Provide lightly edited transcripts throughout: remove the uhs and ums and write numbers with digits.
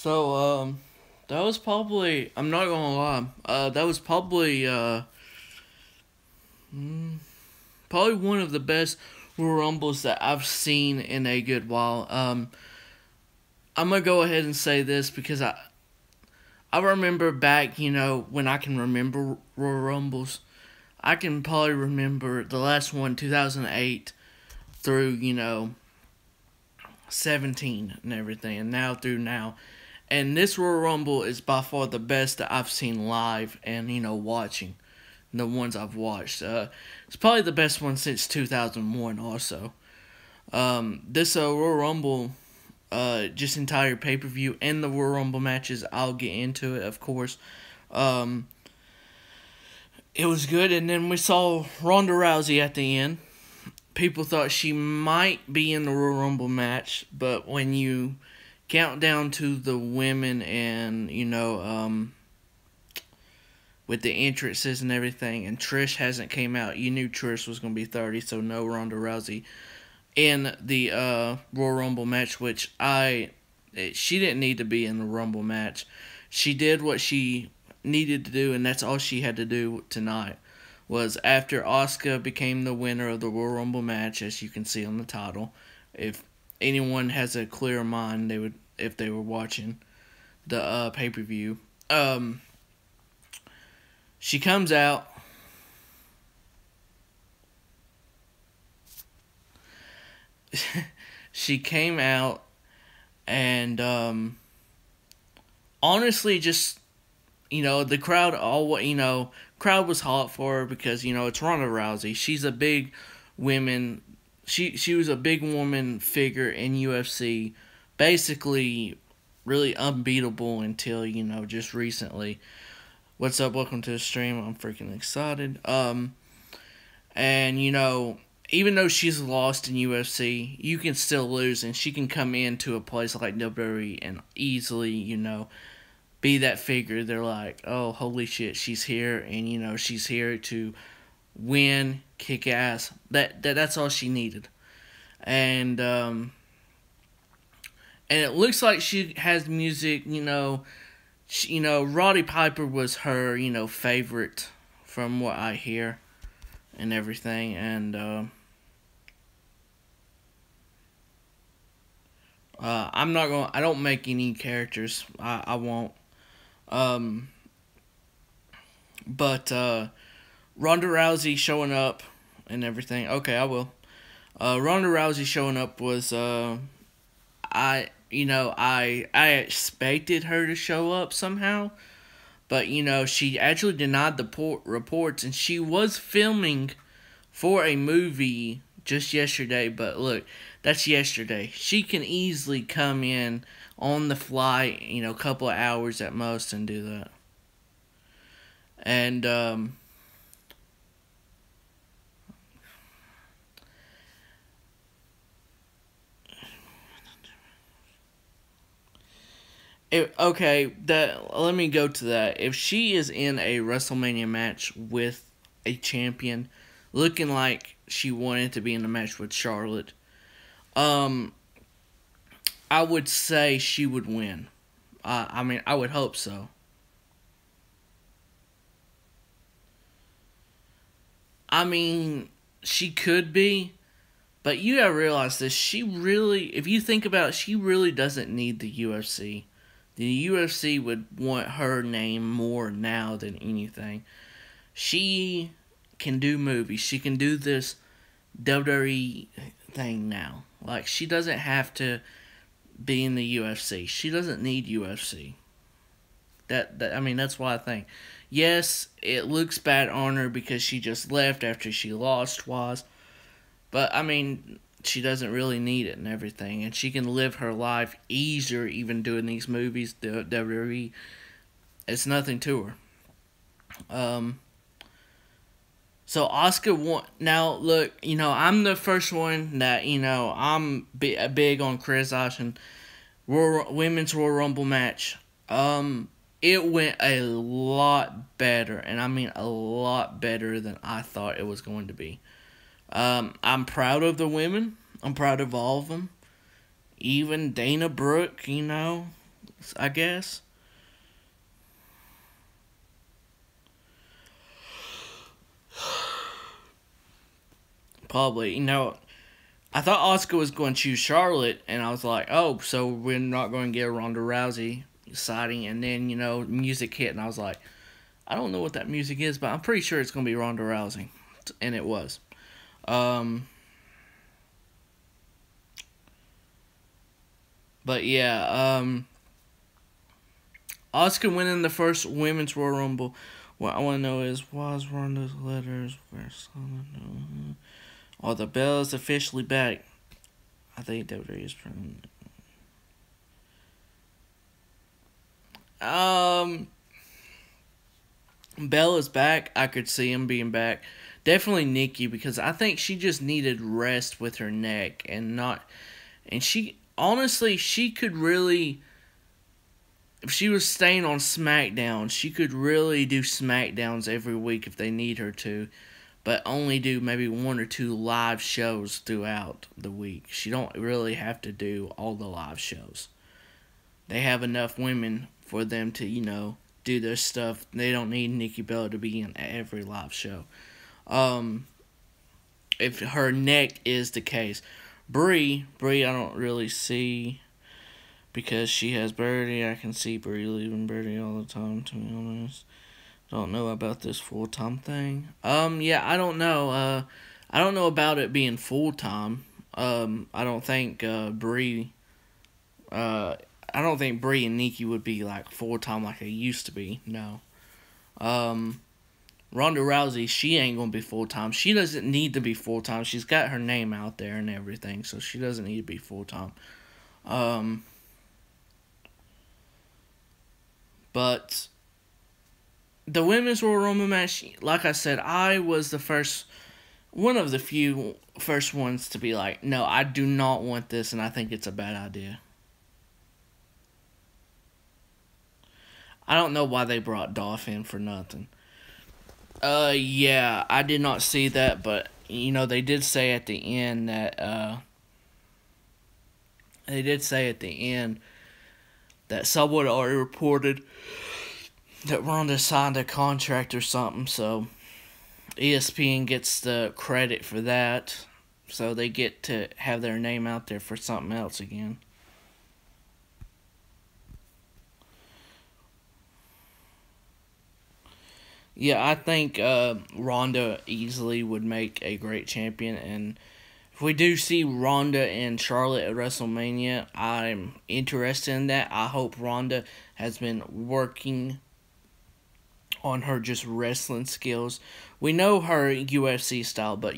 That was probably, I'm not gonna lie, that was probably one of the best Royal Rumbles that I've seen in a good while. I'm gonna go ahead and say this because I remember back, when I can remember Royal Rumbles. I can probably remember the last one, 2008, through, 17 and everything, and now through now. And this Royal Rumble is by far the best that I've seen live and, watching. The ones I've watched. It's probably the best one since 2001 also. This Royal Rumble, just entire pay-per-view and the Royal Rumble matches, I'll get into it, of course. It was good, and then we saw Ronda Rousey at the end. People thought she might be in the Royal Rumble match, but when you count down to the women and, with the entrances and everything, and Trish hasn't came out, you knew Trish was going to be 30, so no Ronda Rousey in the Royal Rumble match, which she didn't need to be in the Rumble match. She did what she needed to do, and that's all she had to do tonight. Was after Asuka became the winner of the Royal Rumble match, as you can see on the title. If anyone has a clear mind, they would, if they were watching the pay-per-view. She comes out. She came out and honestly just, the crowd was hot for her because, it's Ronda Rousey. She's a big woman. She was a big woman figure in UFC. Basically, really unbeatable until, just recently. What's up? Welcome to the stream. I'm freaking excited. And, even though she's lost in UFC, you can still lose, and she can come into a place like WWE and easily, be that figure. They're like, oh, holy shit, she's here, and, she's here to win, kick ass. That's all she needed. And it looks like she has music, Roddy Piper was her, favorite from what I hear and everything, and I don't make any characters. I won't. But Ronda Rousey showing up and everything. Okay, I will. Ronda Rousey showing up was I expected her to show up somehow, but she actually denied the reports, and she was filming for a movie just yesterday. But look, that's yesterday. She can easily come in on the fly, a couple of hours at most, and do that. And let me go to that. If she is in a WrestleMania match with a champion, looking like she wanted to be in the match with Charlotte, I would say she would win. I would hope so. She could be, but you gotta realize this. If you think about it, she really doesn't need the UFC. The UFC would want her name more now than anything. She can do movies. She can do this WWE thing now. Like, she doesn't have to be in the UFC. She doesn't need UFC. That's why I think. Yes, it looks bad on her because she just left after she lost twice. But, she doesn't really need it and everything. And she can live her life easier even doing these movies, the WWE. It's nothing to her. So Asuka won. Now, look, I'm the first one that, I'm big on criticizing Women's Royal Rumble match. It went a lot better, and I mean a lot better than I thought it was going to be. I'm proud of the women. I'm proud of all of them. Even Dana Brooke, I guess. Probably. I thought Asuka was going to choose Charlotte, and I was like, oh, so we're not going to get a Ronda Rousey sighting. And then, music hit, and I was like, I don't know what that music is, but I'm pretty sure it's going to be Ronda Rousey. And it was. But yeah, Asuka winning the first Women's Royal Rumble. What I want to know is, was Ronda's letters? Are the bells officially back? I think WWE is from. Bella's back. I could see him being back. Definitely Nikki, because I think she just needed rest with her neck and not. And she honestly, she could really. If she was staying on SmackDown, she could really do SmackDowns every week if they need her to, but only do maybe 1 or 2 live shows throughout the week. She don't really have to do all the live shows. They have enough women for them to, do their stuff. They don't need Nikki Bella to be in every live show. If her neck is the case. Brie, I don't really see, because she has Birdie. I can see Brie leaving Birdie all the time, to be honest. Don't know about this full-time thing. Yeah, I don't know. I don't know about it being full-time. I don't think Brie and Nikki would be like full-time like they used to be. No. Ronda Rousey, she ain't gonna be full-time. She doesn't need to be full-time. She's got her name out there and everything, so she doesn't need to be full-time. But the Women's Royal Rumble match, like I said, I was one of the few first ones to be like, no, I do not want this, and I think it's a bad idea. I don't know why they brought Dolph in for nothing. Yeah, I did not see that, but, they did say at the end that, someone already reported that Ronda signed a contract or something, so ESPN gets the credit for that, so they get to have their name out there for something else again. Yeah, I think Ronda easily would make a great champion, and if we do see Ronda and Charlotte at WrestleMania, I'm interested in that. I hope Ronda has been working on her just wrestling skills. We know her UFC style, but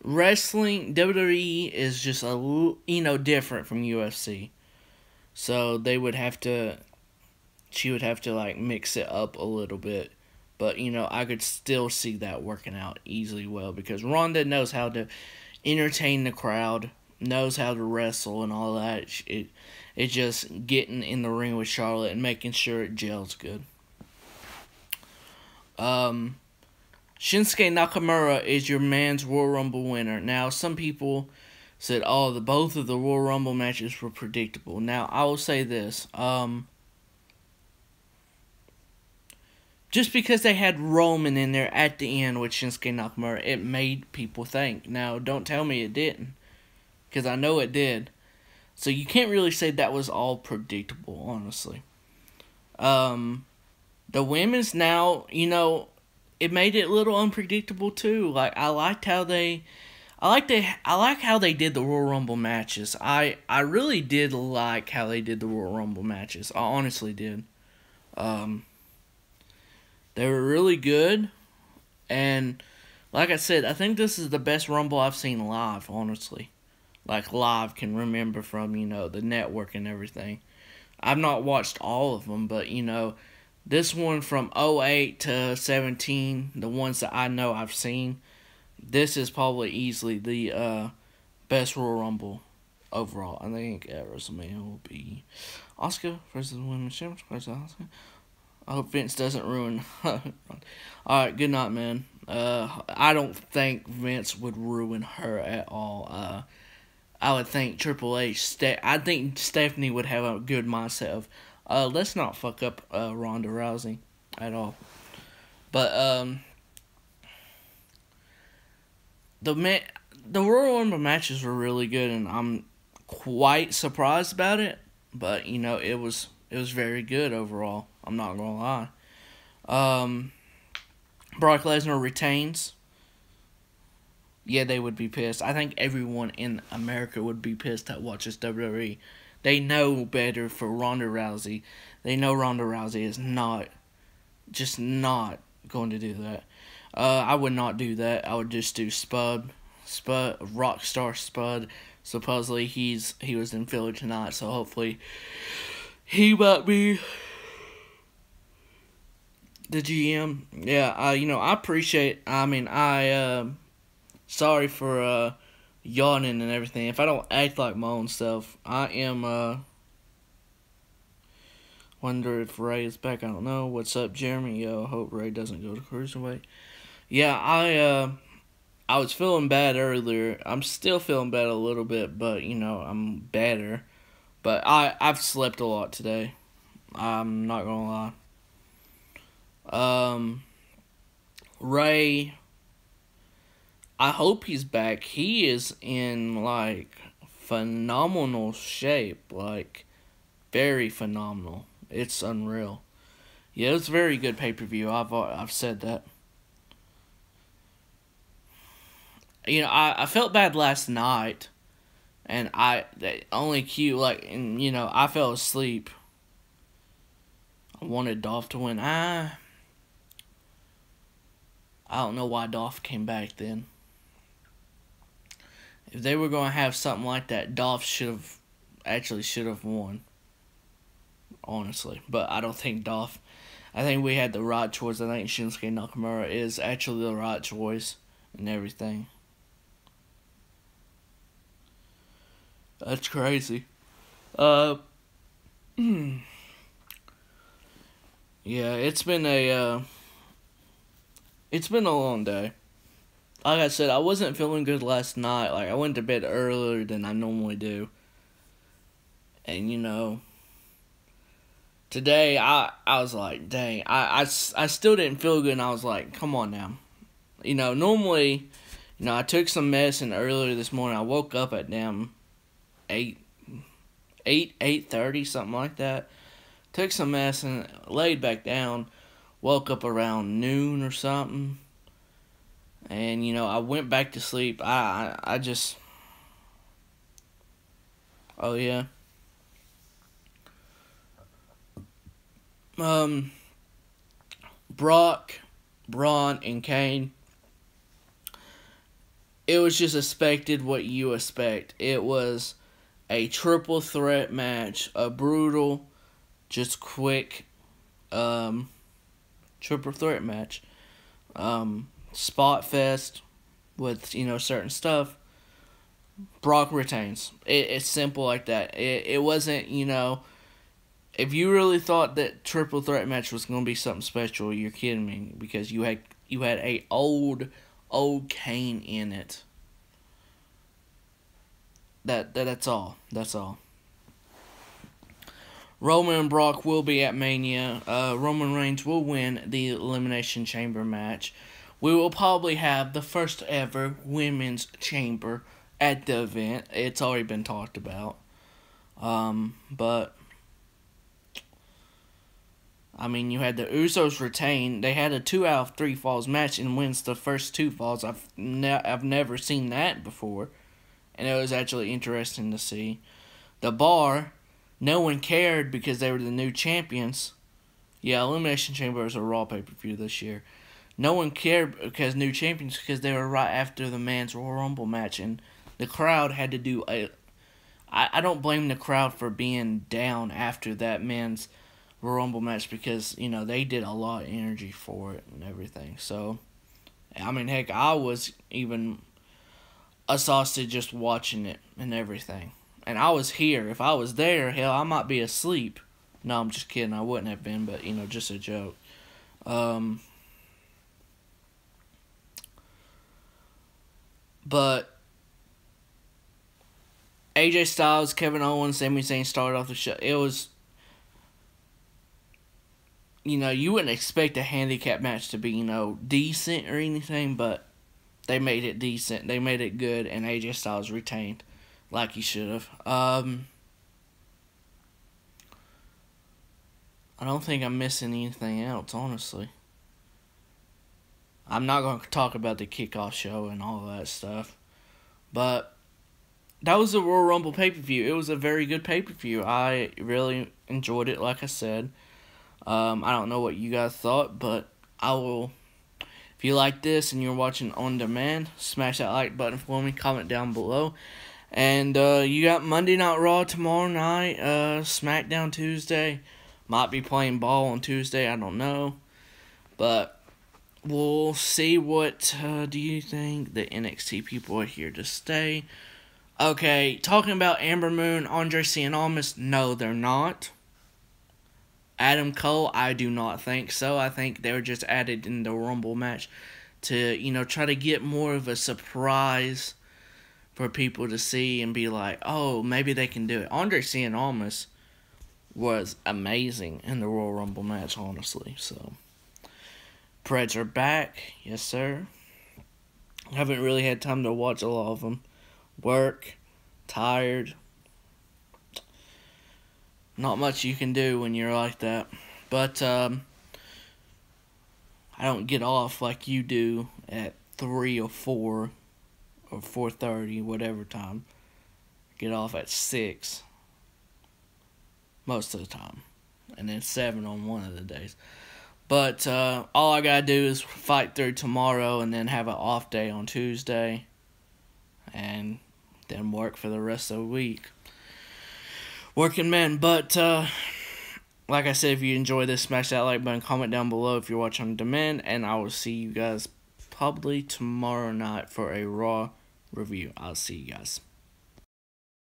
wrestling, WWE is just different from UFC. So she would have to like mix it up a little bit. But, I could still see that working out easily well, because Ronda knows how to entertain the crowd, knows how to wrestle and all that. It's just getting in the ring with Charlotte and making sure it gels good. Shinsuke Nakamura is your man's Royal Rumble winner. Now, some people said, both of the Royal Rumble matches were predictable. Now, I will say this. Just because they had Roman in there at the end with Shinsuke Nakamura, it made people think. Now, don't tell me it didn't, because I know it did. So you can't really say that was all predictable, honestly. The women's now, it made it a little unpredictable too. Like, I like how they did the Royal Rumble matches. I really did like how they did the Royal Rumble matches. I honestly did. They were really good, and like I said, I think this is the best Rumble I've seen live, honestly. Like, live can remember from, the network and everything. I've not watched all of them, but, this one from 08 to 17, the ones that I know I've seen, this is probably easily the best Royal Rumble overall. I think at WrestleMania will be Asuka versus the Women's Championship versus Asuka. I hope Vince doesn't ruin. Alright, good night, man. I don't think Vince would ruin her at all. I would think Triple H. I think Stephanie would have a good mindset of, let's not fuck up Ronda Rousey at all. But the Royal Rumble matches were really good, and I'm quite surprised about it. But it was very good overall. I'm not gonna lie. Brock Lesnar retains. Yeah, they would be pissed. I think everyone in America would be pissed that watches WWE. They know better for Ronda Rousey. They know Ronda Rousey is not going to do that. I would not do that. I would just do Spud, Rockstar Spud. Supposedly he was in Philly tonight, so hopefully he might be the GM. Yeah, I appreciate. Sorry for yawning and everything. If I don't act like my own self, I am. Wonder if Ray is back. I don't know. What's up, Jeremy? Yo, hope Ray doesn't go to Cruiserweight. Yeah, I was feeling bad earlier. I'm still feeling bad a little bit, but I'm better. But I've slept a lot today. I'm not gonna lie. Ray, I hope he's back. He is in phenomenal shape, very phenomenal. It's unreal. Yeah, it's a very good pay-per-view. I've said that. I felt bad last night, and the only cue I fell asleep. I wanted Dolph to win. I don't know why Dolph came back then. If they were going to have something like that, Dolph should have won. Honestly. But I don't think Dolph. I think we had the right choice. I think Shinsuke Nakamura is actually the right choice and everything. That's crazy. Yeah, it's been a long day. Like I said, I wasn't feeling good last night. I went to bed earlier than I normally do. And today I was like, dang, I still didn't feel good, and I was like, come on now. Normally, I took some medicine earlier this morning. I woke up at damn 8:30, something like that. Took some medicine, laid back down, woke up around noon or something. And, I went back to sleep. I just... Oh, yeah. Brock, Braun, and Kane. It was just expected what you expect. It was a triple threat match. A brutal, just quick, triple threat match. Spot fest with, certain stuff. Brock retains. It's simple like that. It wasn't, if you really thought that triple threat match was going to be something special, you're kidding me, because you had a old Kane in it. That's all. That's all. Roman and Brock will be at Mania. Roman Reigns will win the Elimination Chamber match. We will probably have the first ever women's chamber at the event. It's already been talked about. But you had the Usos retain. They had a 2 out of 3 falls match and wins the first 2 falls. I've never seen that before, and it was actually interesting to see. The Bar, no one cared because they were the new champions. Yeah, Elimination Chamber is a Raw pay-per-view this year. No one cared because new champions, because they were right after the men's Royal Rumble match, and the crowd had to do I don't blame the crowd for being down after that men's Royal Rumble match, because they did a lot of energy for it and everything. So, heck, I was even exhausted just watching it and everything. And I was here. If I was there, hell, I might be asleep. No, I'm just kidding. I wouldn't have been, but just a joke. But AJ Styles, Kevin Owens, Sami Zayn started off the show. It was, you wouldn't expect a handicap match to be, decent or anything, but they made it decent. They made it good, and AJ Styles retained like he should have. I don't think I'm missing anything else, honestly. I'm not going to talk about the kickoff show and all that stuff. But that was the Royal Rumble pay-per-view. It was a very good pay-per-view. I really enjoyed it, like I said. I don't know what you guys thought, but I will. If you like this and you're watching on demand, smash that like button for me. Comment down below. And you got Monday Night Raw tomorrow night. SmackDown Tuesday. Might be playing ball on Tuesday. I don't know. But we'll see. What do you think? The NXT people are here to stay. Okay, talking about Amber Moon, Andre Cien Almas. No, they're not. Adam Cole, I do not think so. I think they were just added in the Rumble match to, try to get more of a surprise for people to see and be like, oh, maybe they can do it. Andre Cien Almas was amazing in the Royal Rumble match, honestly. So, Preds are back. Yes, sir. Haven't really had time to watch a lot of them. Work. Tired. Not much you can do when you're like that. But, I don't get off like you do at 3 or 4 or 4:30, whatever time. Get off at 6. Most of the time. And then 7 on one of the days. But all I gotta do is fight through tomorrow and then have an off day on Tuesday. And then work for the rest of the week. Working man. But like I said, if you enjoy this, smash that like button. Comment down below if you're watching on demand. And I will see you guys probably tomorrow night for a Raw review. I'll see you guys.